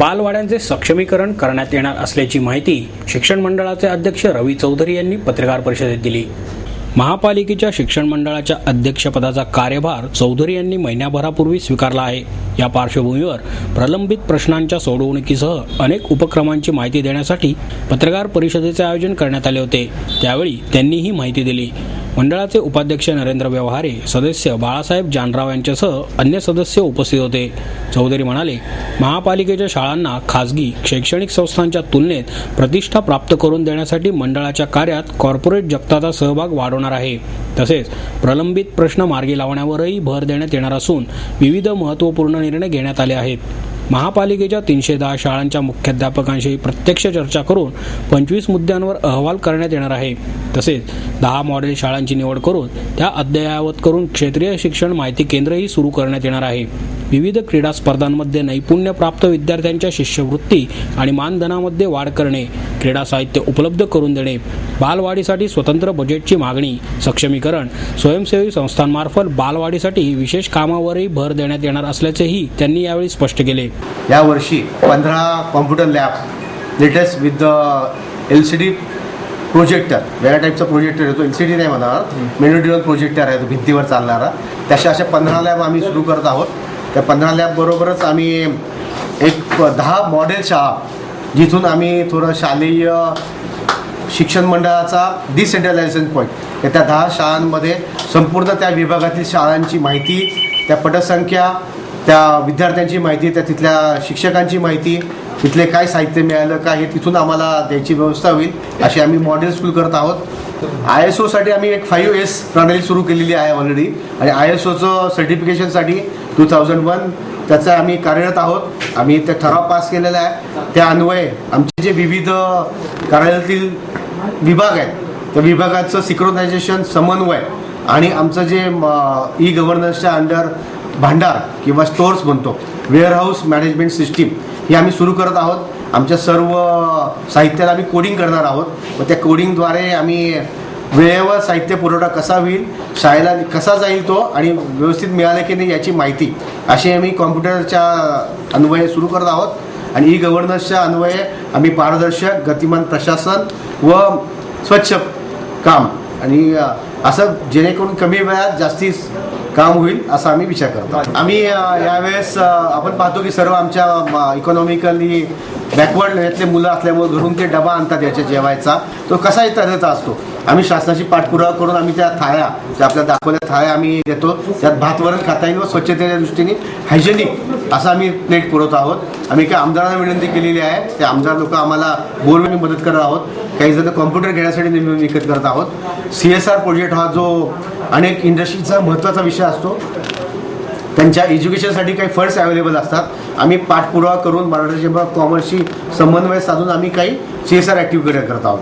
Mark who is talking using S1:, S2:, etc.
S1: बालवाड्यांचे सक्षमीकरण करण्यात येणार असल्याची माहिती शिक्षण मंडळाचे अध्यक्ष रवी चौधरी यांनी पत्रकार परिषदेत दिली। महापालिकेच्या शिक्षण मंडळाच्या अध्यक्षपदाचा कार्यभार चौधरी यांनी महिन्याभरापूर्वी स्वीकारला आहे। या पार्श्वभूमीवर प्रलंबित प्रश्नांच्या सोडवणुकीसह अनेक उपक्रमांची माहिती देण्यासाठी पत्रकार परिषदेचे आयोजन करण्यात आले होते। त्यावेळी त्यांनी ही माहिती दिली। मंडळाचे उपाध्यक्ष नरेंद्र व्यवहारे, सदस्य बाळासाहेब जानराव यांच्यासह अन्य सदस्य उपस्थित होते। चौधरी म्हणाले, महापालिकेच्या शाळांना खासगी शैक्षणिक संस्थांच्या तुलनेत प्रतिष्ठा प्राप्त करून देण्यासाठी मंडळाच्या कार्यात कॉर्पोरेट जगताचा सहभाग वाढवणार आहे। तसेच प्रलंबित प्रश्न मार्गी लावण्यावरही भर देण्यात येणार असून विविध महत्त्वपूर्ण निर्णय घेण्यात आले आहेत। महापालिकेच्या 310 शाळांच्या मुख्याध्यापकांशी प्रत्यक्ष चर्चा करून 25 मुद्द्यांवर अहवाल करण्यात येणार आहे। तसेच 10 मॉडेल शाळांची निवड करून त्या अद्ययावत करून क्षेत्रीय शिक्षण माहिती केंद्रही सुरू करण्यात येणार आहे। विविध क्रीडा स्पर्धांमध्ये नैपुण्य प्राप्त विद्यार्थ्यांच्या शिष्यवृत्ती आणि मानधनामध्ये वाढ करणे, क्रीडा साहित्य उपलब्ध करून देणे, बालवाडीसाठी स्वतंत्र बजेटची मागणी, सक्षमीकरण, स्वयंसेवी संस्थांमार्फत बालवाडीसाठी विशेष कामावरही भर देण्यात येणार असल्याचेही त्यांनी यावेळी स्पष्ट केले।
S2: या वर्षी 15 computer lab latest with LCD projector, वेगळ्या टाईपचा प्रोजेक्टर येतो, LCD नाही म्हणणार, मेनोड्युअल प्रोजेक्टर आहे तो भिंतीवर चालणारा। अशा 15 लॅब आम्ही सुरू करत आहोत। त्या 15 लॅब बरोबरच आम्ही एक 10 मॉडेल शाळा, जिथून आम्ही थोडं शालेय शिक्षण मंडळाचा डिसेंट्रलायझेशन पॉईंट, त्या 10 शाळांमध्ये संपूर्ण त्या विभागातील शाळांची माहिती, त्या पटसंख्या, त्या विद्यार्थ्यांची माहिती, त्या तिथल्या शिक्षकांची माहिती, तिथले काय साहित्य मिळालं का हे तिथून आम्हाला द्यायची व्यवस्था होईल, अशी आम्ही मॉडेल स्कूल करत आहोत। ISOसाठी आम्ही एक 5S प्रणाली सुरू केलेली आहे ऑलरेडी, आणि ISOचं सर्टिफिकेशनसाठी 2001 त्याचं आम्ही कार्यरत आहोत। आम्ही ते ठराव पास केलेला आहे। त्या अन्वये आमचे जे विविध कार्यालयातील विभाग आहेत त्या विभागाचं सिक्रोनायझेशन, समन्वय आणि आमचं जे ई-गव्हर्नन्सच्या अंडर भांडार किंवा स्टोअर्स म्हणतो, वेअरहाऊस मॅनेजमेंट सिस्टीम, ही आम्ही सुरू करत आहोत। आमच्या सर्व साहित्याला आम्ही कोडिंग करणार आहोत व त्या कोडिंगद्वारे आम्ही वेळेवर साहित्य पुरवठा कसा होईल, शाळेला कसा जाईल तो, आणि व्यवस्थित मिळालं की नाही याची माहिती, अशी आम्ही कॉम्प्युटरच्या अन्वये सुरू करत आहोत। आणि ई-गव्हर्नन्सच्या अन्वये आम्ही पारदर्शक, गतिमान प्रशासन व स्वच्छ काम, आणि असं जेणेकरून कमी वेळात जास्ती काम होईल असा आम्ही विचार करतो। आम्ही यावेळेस आपण पाहतो की सर्व आमच्या इकॉनॉमिकली बॅकवर्ड यातले मुलं असल्यामुळे घरून ते डबा आणतात याच्या जेवायचा, तो कसा तऱ्हेचा असतो। आम्ही शासनाची पाठपुरावा करून आम्ही त्या थाळ्या, त्या आपल्या दाखवल्या थाळ्या आम्ही देतो, त्यात भात वरण खाता येईल व स्वच्छतेच्या दृष्टीने हायजेनिक असं आम्ही प्लेट पुरवत आहोत। आम्ही काही आमदारांना विनंती केलेली आहे, ते आमदार लोक आम्हाला बोलून मदत करत आहोत। काही जण कॉम्प्युटर घेण्यासाठी विकत करत आहोत। CSR प्रोजेक्ट हा जो अनेक इंडस्ट्रीचा महत्त्वाचा विषय असतो, त्यांच्या एज्युकेशनसाठी काही फंड्स अवेलेबल असतात। आम्ही पाठपुरावा करून मराठा चेंबर ऑफ कॉमर्सशी समन्वय साधून आम्ही काही CSR ॲक्टिव्हिटी करत आहोत।